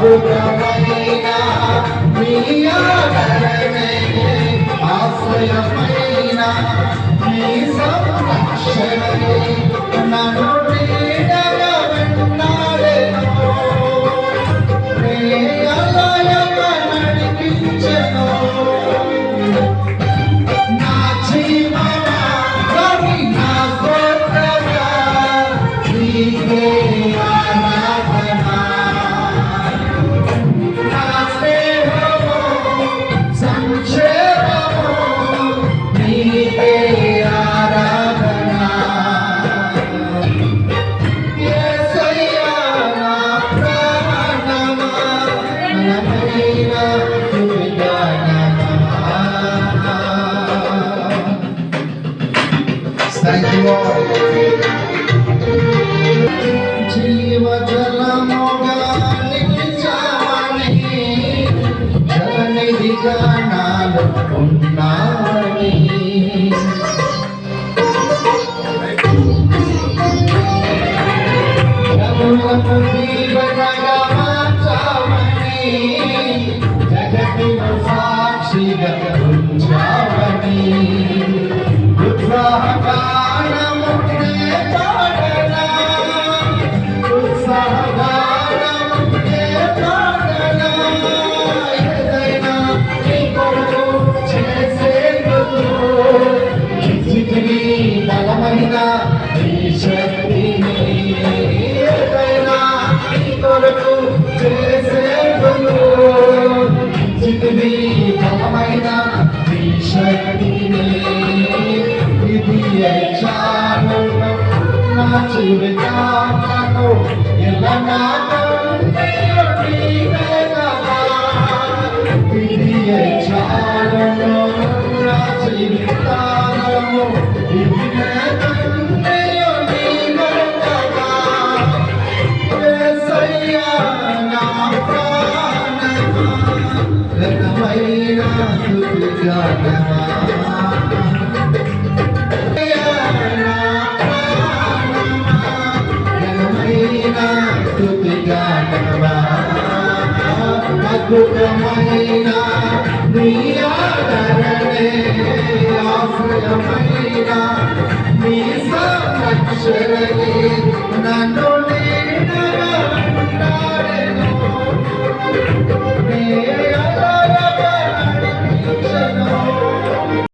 అద్భుతమైన నీ ఆదరణే ఆశ్రయమైన నీ సంరక్షణే నన్ను నీడగా వెంటాడెను నీ అలయమ నడిపించెను నా జీవన రవి నా స్తోత్రగా నీకే Thank you, Lord. జీవజలముగా నిలిచావని జలనిధిగా నాలో ఉన్నావని జగములకు జీవనగా మార్చావని జగతిలో సాక్షిగా ఉంచావని ఉత్సాహగానమునే పాడనా ఉత్సాహగానమునే పాడనా ఏదైనా నీ కొరకు చేసేందుకు ఇచ్చితివి బలమైన నీ శక్తిని ఏదైనా నీ కొరకు చేసేందుకు ఇచ్చితివి బలమైన నీ శక్తిని చాలు నా జీవితాలను ఎలా చాలు నా జీవితాలను నా ప్రాణమైన అద్భుతమైన నీ ఆదరణే ఆశ్రయమైన నీ సంరక్షణే నన్ను